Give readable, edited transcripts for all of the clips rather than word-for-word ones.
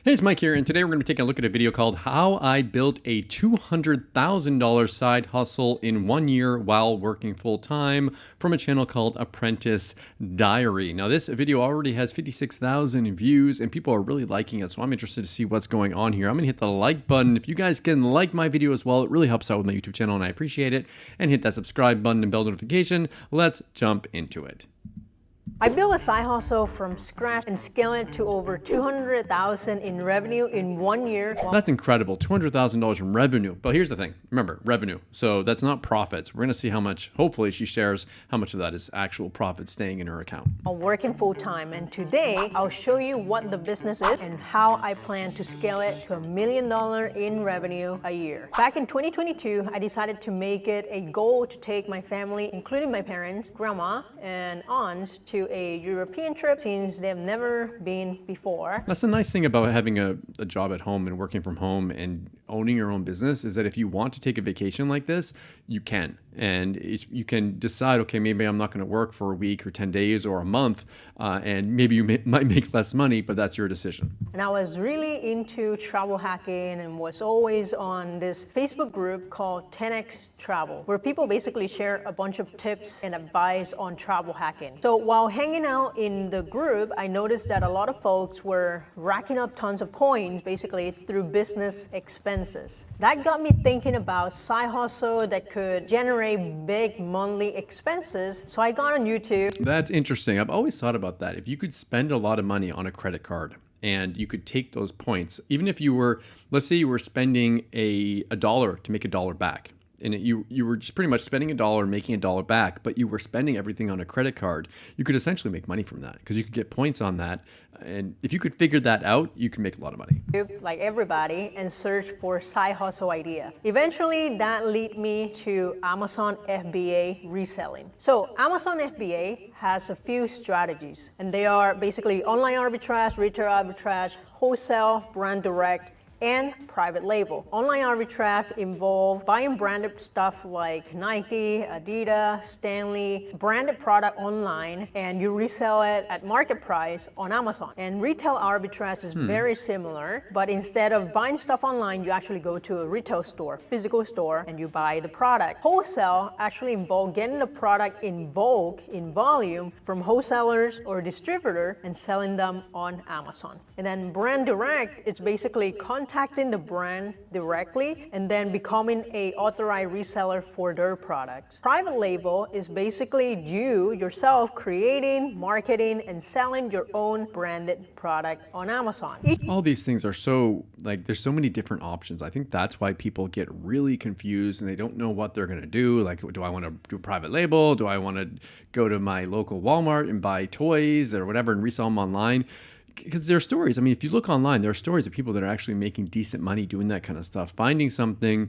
Hey, it's Mike here, and today we're going to be taking a look at a video called How I Built a $200,000 Side Hustle in 1 year while working full-time from a channel called Apprentice Diary. Now, this video already has 56,000 views, and people are really liking it, so I'm interested to see what's going on here. I'm going to hit the like button. If you guys can like my video as well, it really helps out with my YouTube channel, and I appreciate it. And hit that subscribe button and bell notification. Let's jump into it. I built a side hustle from scratch and scaled it to over $200,000 in revenue in 1 year. That's incredible, $200,000 in revenue. But here's the thing, remember, revenue. So that's not profits. We're gonna see how much, hopefully she shares how much of that is actual profit staying in her account. I'm working full time, and today I'll show you what the business is and how I plan to scale it to $1 million in revenue a year. Back in 2022, I decided to make it a goal to take my family, including my parents, grandma, and aunts, to a European trip since they've never been before. That's the nice thing about having a job at home and working from home and owning your own business is that if you want to take a vacation like this, you can. And you can decide, okay, maybe I'm not going to work for a week or 10 days or a month, and maybe you might make less money, but that's your decision. And I was really into travel hacking and was always on this Facebook group called 10x Travel, where people basically share a bunch of tips and advice on travel hacking. So while hanging out in the group, I noticed that a lot of folks were racking up tons of points basically through business expenses. That got me thinking about side hustle that could generate big monthly expenses. So I got on YouTube. That's interesting. I've always thought about that. If you could spend a lot of money on a credit card and you could take those points, even if you were, let's say you were spending a dollar to make a dollar back. And you were just pretty much spending a dollar, making a dollar back, but you were spending everything on a credit card. You could essentially make money from that because you could get points on that. And if you could figure that out, you can make a lot of money. Like everybody, and search for side hustle idea. Eventually, that led me to Amazon FBA reselling. So Amazon FBA has a few strategies, and they are basically online arbitrage, retail arbitrage, wholesale, brand direct, and private label. Online arbitrage involve buying branded stuff like Nike, Adidas, Stanley, branded product online, and you resell it at market price on Amazon. And retail arbitrage is very similar, but instead of buying stuff online, you actually go to a retail store, physical store, and you buy the product. Wholesale actually involve getting the product in bulk, in volume, from wholesalers or distributor and selling them on Amazon. And then brand direct, it's basically contacting the brand directly and then becoming a authorized reseller for their products. Private label is basically you yourself creating, marketing, and selling your own branded product on Amazon. All these things are so, there's so many different options. I think that's why people get really confused and they don't know what they're going to do. Like, do I want to do private label? Do I want to go to my local Walmart and buy toys or whatever and resell them online? Because there are stories. I mean, if you look online, there are stories of people that are actually making decent money doing that kind of stuff. Finding something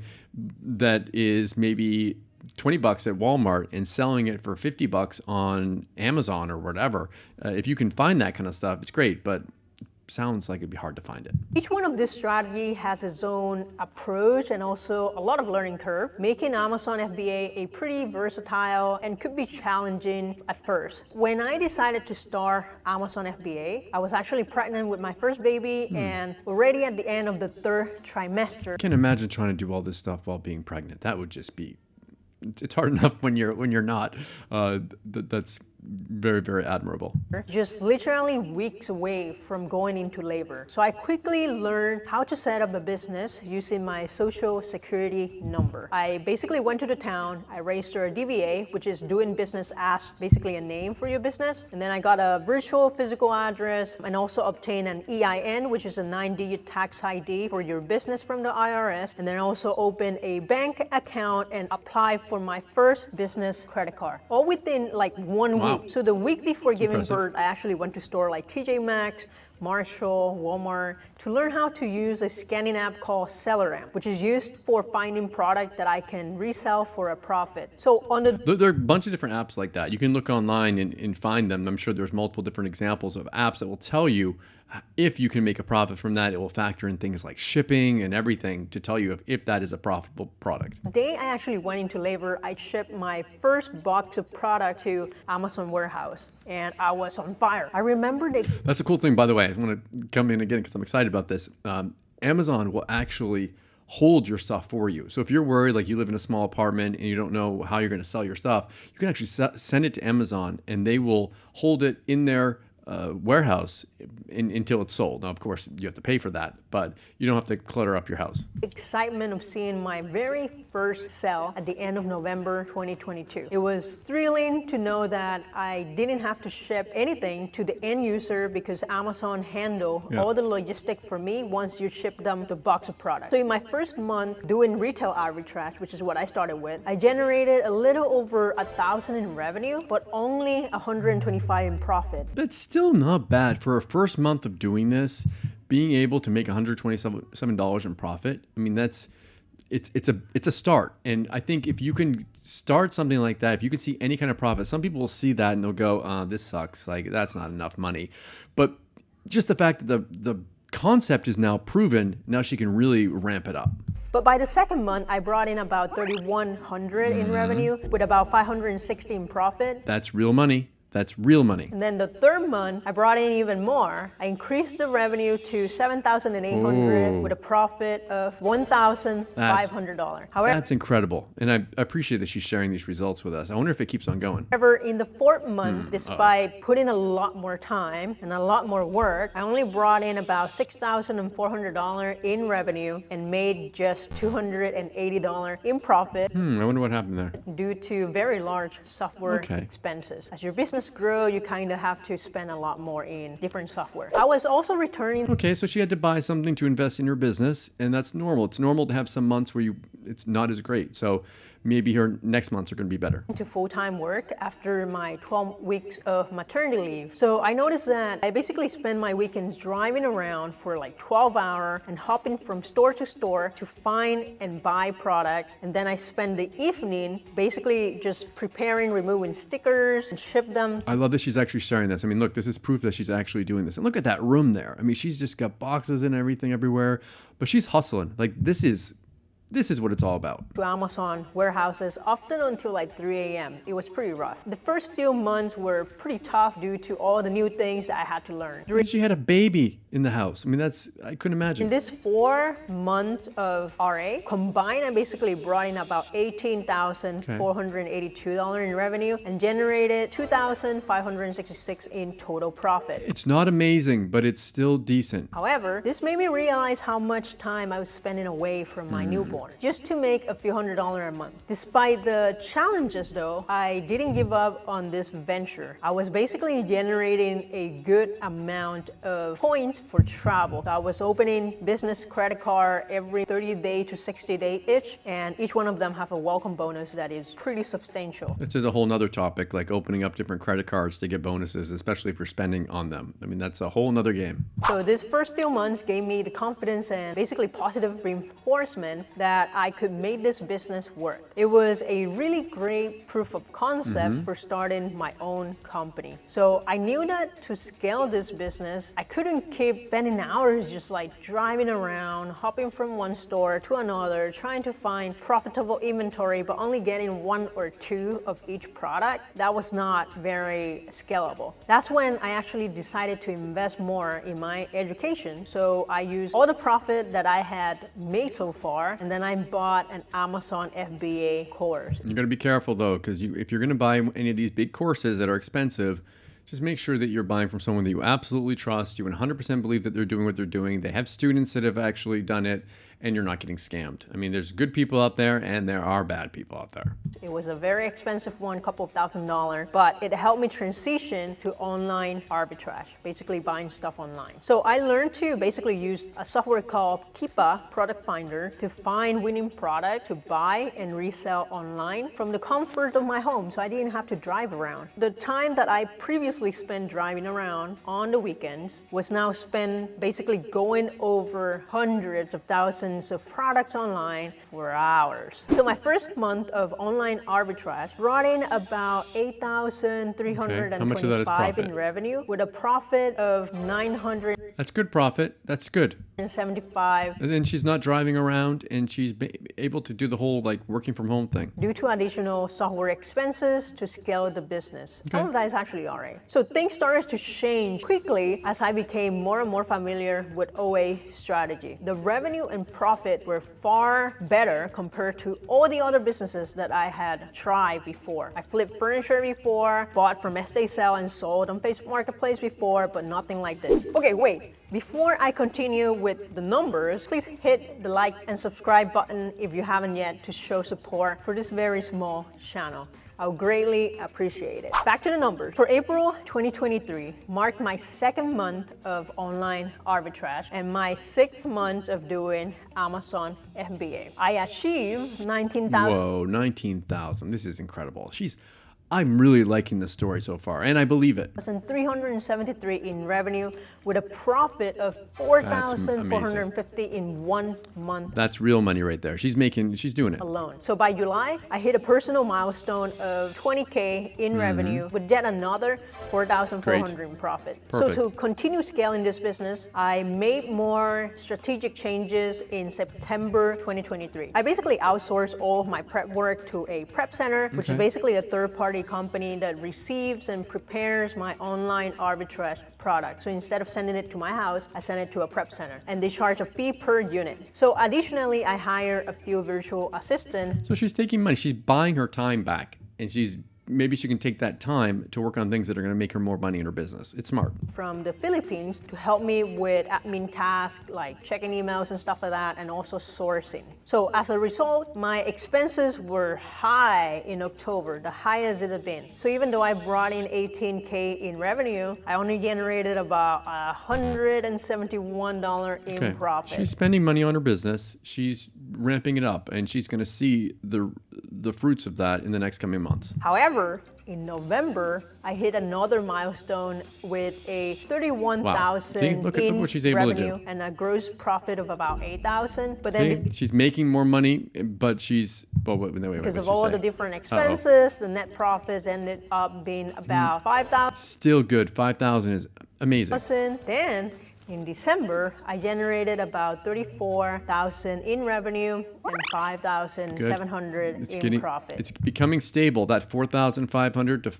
that is maybe $20 at Walmart and selling it for $50 on Amazon or whatever. If you can find that kind of stuff, it's great, but sounds like it'd be hard to find it. Each one of this strategy has its own approach and also a lot of learning curve, making Amazon FBA a pretty versatile and could be challenging at first. When I decided to start Amazon FBA, I was actually pregnant with my first baby and already at the end of the third trimester. I can't imagine trying to do all this stuff while being pregnant. That would just be, it's hard enough when you're not. That's very, very admirable. Just literally weeks away from going into labor. So I quickly learned how to set up a business using my social security number. I basically went to the town, I registered a DBA, which is doing business as basically a name for your business. And then I got a virtual physical address and also obtained an EIN, which is a 9-digit tax ID for your business from the IRS. And then also opened a bank account and applied for my first business credit card. All within like 1 week. So the week before giving birth, I actually went to store like TJ Maxx, Marshall, Walmart, to learn how to use a scanning app called SellerAmp, which is used for finding product that I can resell for a profit. So on there are a bunch of different apps like that. You can look online and find them. I'm sure there's multiple different examples of apps that will tell you if you can make a profit from that. It will factor in things like shipping and everything to tell you if that is a profitable product. The day I actually went into labor, I shipped my first box of product to Amazon warehouse, and I was on fire. I remember That's a cool thing, by the way. way, I want to come in again because I'm excited about this. Amazon will actually hold your stuff for you. So if you're worried, like you live in a small apartment and you don't know how you're going to sell your stuff, you can actually send it to Amazon and they will hold it in their warehouse until it's sold. Now, of course, you have to pay for that, but you don't have to clutter up your house. Excitement of seeing my very first sale at the end of November 2022. It was thrilling to know that I didn't have to ship anything to the end user because Amazon handled all the logistics for me once you ship them the box of products. So in my first month doing retail arbitrage, which is what I started with, I generated a little over 1,000 in revenue, but only 125 in profit. That's still not bad for a first month of doing this. Being able to make $127 in profit, I mean, it's a start. And I think if you can start something like that, if you can see any kind of profit, some people will see that and they'll go, this sucks. Like, that's not enough money. But just the fact that the concept is now proven, now she can really ramp it up. But by the second month, I brought in about 3,100 in revenue with about 560 in profit. That's real money. That's real money. And then the third month, I brought in even more. I increased the revenue to $7,800 with a profit of $1,500. However, that's incredible. And I appreciate that she's sharing these results with us. I wonder if it keeps on going. However, in the fourth month, despite putting a lot more time and a lot more work, I only brought in about $6,400 in revenue and made just $280 in profit. I wonder what happened there. Due to very large software expenses. As your business grow, you kind of have to spend a lot more in different software. I was also returning. Okay, so she had to buy something to invest in her business, and that's normal. It's normal to have some months where it's not as great. So maybe her next months are going to be better. To full-time work after my 12 weeks of maternity leave. So I noticed that I basically spend my weekends driving around for like 12 hours and hopping from store to store to find and buy products. And then I spend the evening basically just preparing, removing stickers and ship them. I love that she's actually sharing this. I mean, look, this is proof that she's actually doing this. And look at that room there. I mean, she's just got boxes and everything everywhere, but she's hustling. Like, this is what it's all about. To Amazon warehouses, often until like 3 a.m. It was pretty rough. The first few months were pretty tough due to all the new things I had to learn. And she had a baby in the house. I mean, I couldn't imagine. In this 4 months of RA, combined, I basically brought in about $18,482 in revenue and generated $2,566 in total profit. It's not amazing, but it's still decent. However, this made me realize how much time I was spending away from my newborn, just to make a few $100s a month. Despite the challenges though, I didn't give up on this venture. I was basically generating a good amount of points for travel. So I was opening business credit card every 30-day to 60-day each, and each one of them have a welcome bonus that is pretty substantial. It's a whole nother topic, like opening up different credit cards to get bonuses, especially if you're spending on them. I mean, that's a whole nother game. So this first few months gave me the confidence and basically positive reinforcement that I could make this business work. It was a really great proof of concept for starting my own company. So I knew that to scale this business, I couldn't keep spending hours just like driving around, hopping from one store to another, trying to find profitable inventory, but only getting 1 or 2 of each product. That was not very scalable. That's when I actually decided to invest more in my education. So I used all the profit that I had made so far, and then I bought an Amazon FBA course. You got to be careful though, because if you're going to buy any of these big courses that are expensive, just make sure that you're buying from someone that you absolutely trust, you 100% believe that they're doing what they're doing, they have students that have actually done it, and you're not getting scammed. I mean, there's good people out there and there are bad people out there. It was a very expensive one, couple of $1,000s, but it helped me transition to online arbitrage, basically buying stuff online. So I learned to basically use a software called Keepa Product Finder to find winning product to buy and resell online from the comfort of my home, so I didn't have to drive around. The time that I previously spent driving around on the weekends was now spent basically going over hundreds of thousands thousands of products online for hours. So my first month of online arbitrage brought in about How much of that is $8,325 profit? in revenue with a profit of That's good profit. That's good. $975 And then she's not driving around, and she's able to do the whole like working from home thing. due to additional software expenses to scale the business. Some of that is actually alright. So things started to change quickly as I became more and more familiar with OA strategy. The revenue and profit were far better compared to all the other businesses that I had tried before. I flipped furniture before, bought from estate sale and sold on Facebook Marketplace before, but nothing like this. Okay, wait. Before I continue with the numbers, please hit the like and subscribe button if you haven't yet to show support for this very small channel. I'll greatly appreciate it. Back to the numbers. For April 2023 marked my second month of online arbitrage and my 6th month of doing Amazon FBA. I achieved 19,000. Whoa, 19,000. This is incredible. I'm really liking the story so far, and I believe it. 373 in revenue with a profit of 4,450 in 1 month That's real money right there. She's doing it. alone. So by July, I hit a personal milestone of 20K in revenue with yet another 4,400 in profit. Perfect. So to continue scaling this business, I made more strategic changes in September 2023. I basically outsourced all of my prep work to a prep center, which is basically a third-party company that receives and prepares my online arbitrage product. So instead of sending it to my house, I send it to a prep center, and they charge a fee per unit. So additionally, I hire a few virtual assistants. So she's taking money. She's buying her time back, and maybe she can take that time to work on things that are going to make her more money in her business. It's smart. From the Philippines to help me with admin tasks like checking emails and stuff like that, and also sourcing. So as a result, my expenses were high in October, the highest it had been. So even though I brought in 18K in revenue, I only generated about $171 in profit. She's spending money on her business. She's ramping it up, and she's going to see the fruits of that in the next coming months. However, in November, I hit another milestone with a 31,000 See? Look in what she's able to revenue do. and a gross profit of about 8,000. But then She's making more money, but because of all the different expenses, the net profits ended up being about 5,000. Still good. 5,000 is amazing. Then in December, I generated about 34,000 in revenue and 5,700 in profit. It's becoming stable. That 4,500 to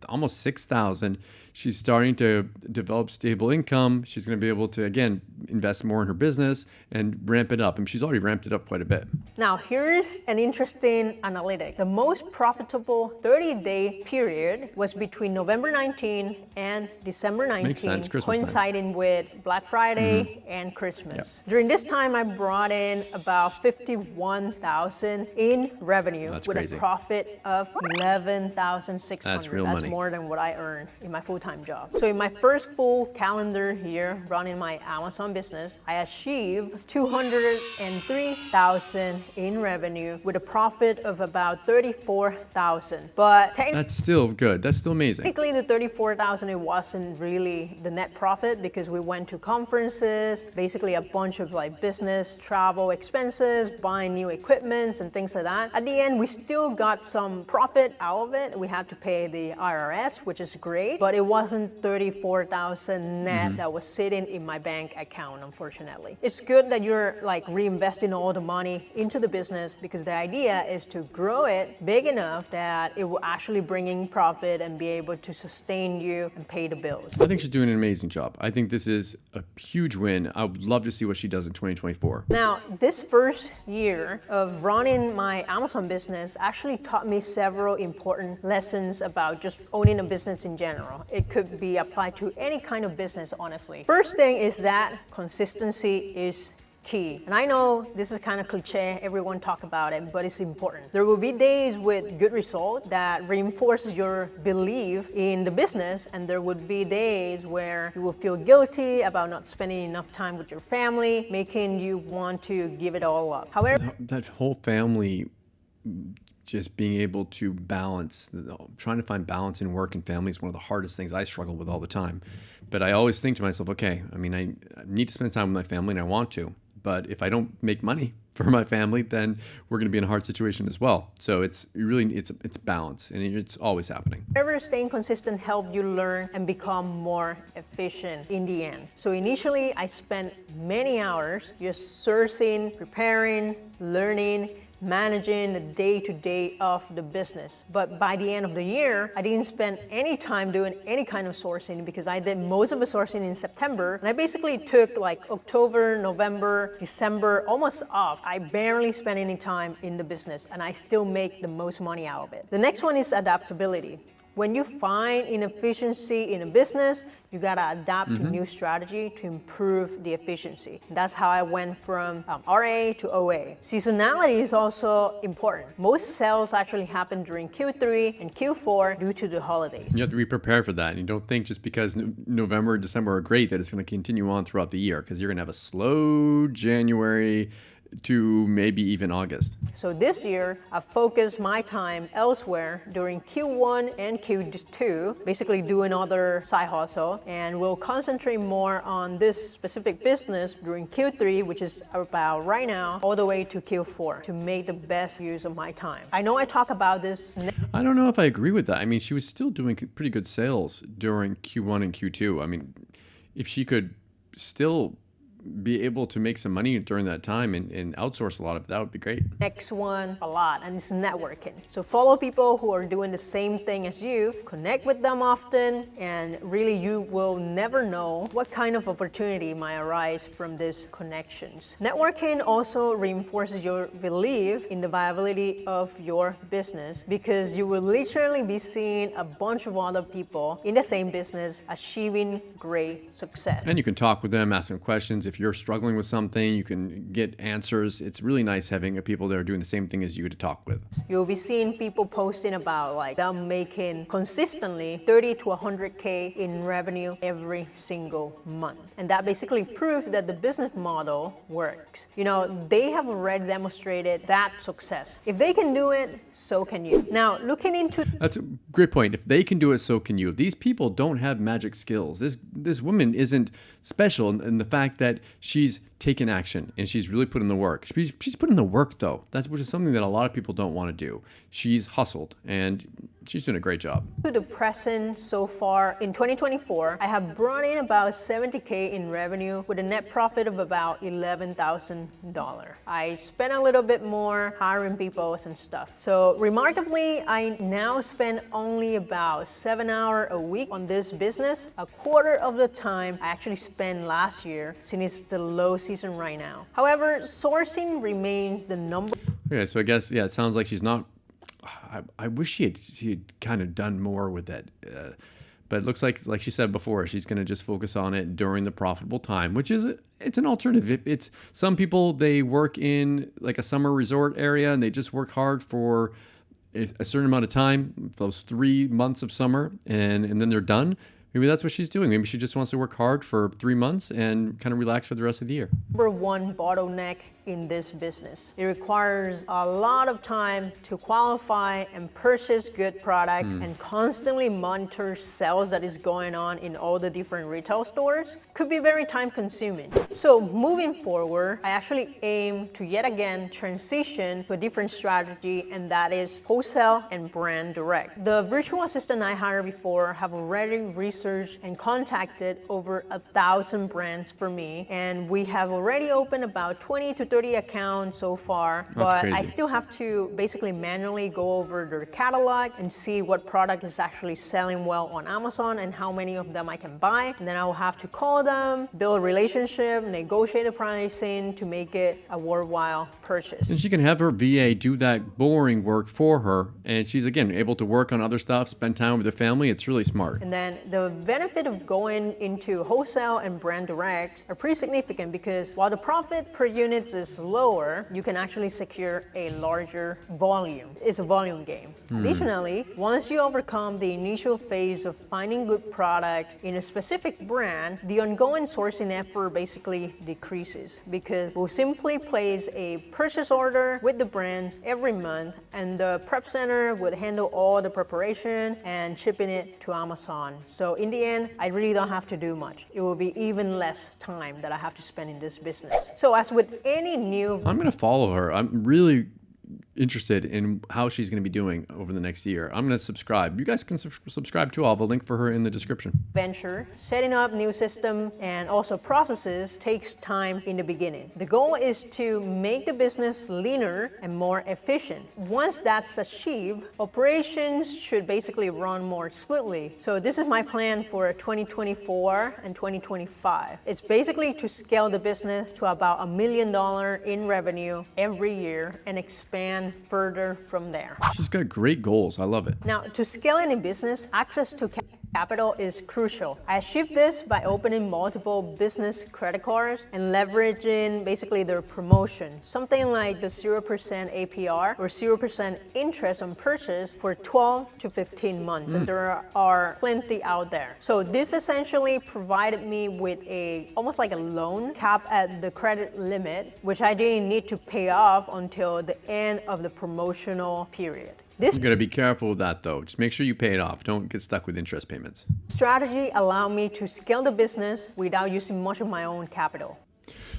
almost 6,000. She's starting to develop stable income. She's going to be able to, again, invest more in her business and ramp it up. And she's already ramped it up quite a bit. Now, here's an interesting analytic. The most profitable 30-day period was between November 19 and December 19, Makes sense. Christmas time. coinciding with Black Friday and Christmas. During this time, I brought in about 51,000 in revenue with crazy. a profit of 11,600. That's real money. More than what I earned in my full-time job. So in my first full calendar year running my Amazon business, I achieved 203,000 in revenue with a profit of about 34,000. But That's still good. That's still amazing. technically the 34,000, it wasn't really the net profit because we went to conferences, basically a bunch of like business travel expenses, buying new equipments and things like that. At the end, we still got some profit out of it. We had to pay the IRS, which is great, but it wasn't 34,000 net that was sitting in my bank account, unfortunately. It's good that you're like reinvesting all the money into the business because the idea is to grow it big enough that it will actually bring in profit and be able to sustain you and pay the bills. I think she's doing an amazing job. I think this is a huge win. I would love to see what she does in 2024. Now, this first year of running my Amazon business actually taught me several important lessons about just owning a business in general. It could be applied to any kind of business, honestly. First thing is that consistency is key. And I know this is kind of cliche, everyone talk about it, but it's important. There will be days with good results that reinforces your belief in the business, and there would be days where you will feel guilty about not spending enough time with your family, making you want to give it all up. However, That whole family, just being able to balance, trying to find balance in work and family is one of the hardest things I struggle with all the time. But I always think to myself, okay, I mean, I need to spend time with my family and I want to, But if I don't make money for my family, then we're going to be in a hard situation as well. So it's balance, and it's always happening. However, staying consistent helped you learn and become more efficient in the end. So initially, I spent many hours just sourcing, preparing, learning, managing the day-to-day of the business. But by the end of the year, I didn't spend any time doing any kind of sourcing because I did most of the sourcing in September. And I basically took like October, November, December almost off. I barely spent any time in the business and I still make the most money out of it. The next one is adaptability. When you find inefficiency in a business, you gotta adapt to new strategy to improve the efficiency. That's how I went from RA to OA. Seasonality is also important. Most sales actually happen during Q3 and Q4 due to the holidays. You have to be prepared for that. And you don't think just because November and December are great that it's going to continue on throughout the year, because you're going to have a slow January to maybe even August. So this year, I focused my time elsewhere during Q1 and Q2, basically doing other side hustle, and we'll concentrate more on this specific business during Q3, which is about right now, all the way to Q4 to make the best use of my time. I know I talk about this. I don't know if I agree with that. I mean, she was still doing pretty good sales during Q1 and Q2. I mean, if she could still be able to make some money during that time and outsource a lot of it, that would be great. Next one, a lot, and it's networking. So follow people who are doing the same thing as you, connect with them often, and really you will never know what kind of opportunity might arise from these connections. Networking also reinforces your belief in the viability of your business because you will literally be seeing a bunch of other people in the same business achieving great success. And you can talk with them, ask them questions. If you're struggling with something, you can get answers. It's really nice having people that are doing the same thing as you to talk with. You'll be seeing people posting about like them making consistently 30 to 100K in revenue every single month. And that basically proves that the business model works. You know, they have already demonstrated that success. If they can do it, so can you. Now, looking into... That's a great point. If they can do it, so can you. These people don't have magic skills. This woman isn't special in the fact that she's taken action and she's really put in the work. She's put in the work though, which is something that a lot of people don't want to do. She's hustled and she's doing a great job. To the present so far in 2024, I have brought in about 70K in revenue with a net profit of about $11,000. I spent a little bit more hiring people and stuff. So remarkably, I now spend only about 7 hours a week on this business, a quarter of the time I actually spent last year since it's the low season right now. However, sourcing remains the number. Okay, so I guess, yeah, it sounds like she's not. I wish she had kind of done more with that. But it looks like she said before, she's going to just focus on it during the profitable time, which is, it's an alternative. It's some people, they work in like a summer resort area and they just work hard for a certain amount of time, those 3 months of summer, and then they're done. Maybe that's what she's doing. Maybe she just wants to work hard for 3 months and kind of relax for the rest of the year. Number one bottleneck in this business. It requires a lot of time to qualify and purchase good products and constantly monitor sales that is going on in all the different retail stores. Could be very time consuming. So moving forward, I actually aim to yet again transition to a different strategy, and that is wholesale and brand direct. The virtual assistant I hired before have already researched and contacted over 1,000 brands for me, and we have already opened about 20 to 30 accounts so far. That's but crazy. I still have to basically manually go over their catalog and see what product is actually selling well on Amazon and how many of them I can buy. And then I will have to call them, build a relationship, negotiate the pricing to make it a worthwhile purchase. And she can have her VA do that boring work for her, and she's again able to work on other stuff, spend time with her family. It's really smart. And then the benefit of going into wholesale and brand direct are pretty significant because while the profit per unit is lower, you can actually secure a larger volume. It's a volume game. Additionally, once you overcome the initial phase of finding good product in a specific brand, the ongoing sourcing effort basically decreases because we'll simply place a purchase order with the brand every month, and the prep center would handle all the preparation and shipping it to Amazon. So in the end, I really don't have to do much. It will be even less time that I have to spend in this business. So as with any new... I'm going to follow her. I'm really interested in how she's going to be doing over the next year. I'm going to subscribe. You guys can subscribe too. I'll have a link for her in the description. Venture, setting up new system and also processes takes time in the beginning. The goal is to make the business leaner and more efficient. Once that's achieved, operations should basically run more smoothly. So this is my plan for 2024 and 2025. It's basically to scale the business to about $1 million in revenue every year and expand further from there. She's got great goals. I love it. Now, to scale any business, access to capital is crucial. I achieved this by opening multiple business credit cards and leveraging basically their promotion, something like the 0% APR or 0% interest on purchase for 12 to 15 months, and there are plenty out there. So this essentially provided me with almost like a loan cap at the credit limit, which I didn't need to pay off until the end of the promotional period. You got to be careful with that though. Just make sure you pay it off. Don't get stuck with interest payments. Strategy allowed me to scale the business without using much of my own capital.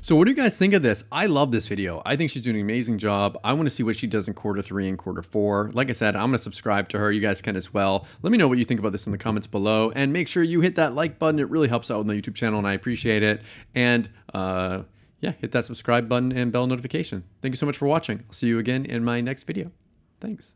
So what do you guys think of this? I love this video. I think she's doing an amazing job. I want to see what she does in Q3 and Q4. Like I said, I'm going to subscribe to her. You guys can as well. Let me know what you think about this in the comments below. And make sure you hit that like button. It really helps out on the YouTube channel and I appreciate it. And yeah, hit that subscribe button and bell notification. Thank you so much for watching. I'll see you again in my next video. Thanks.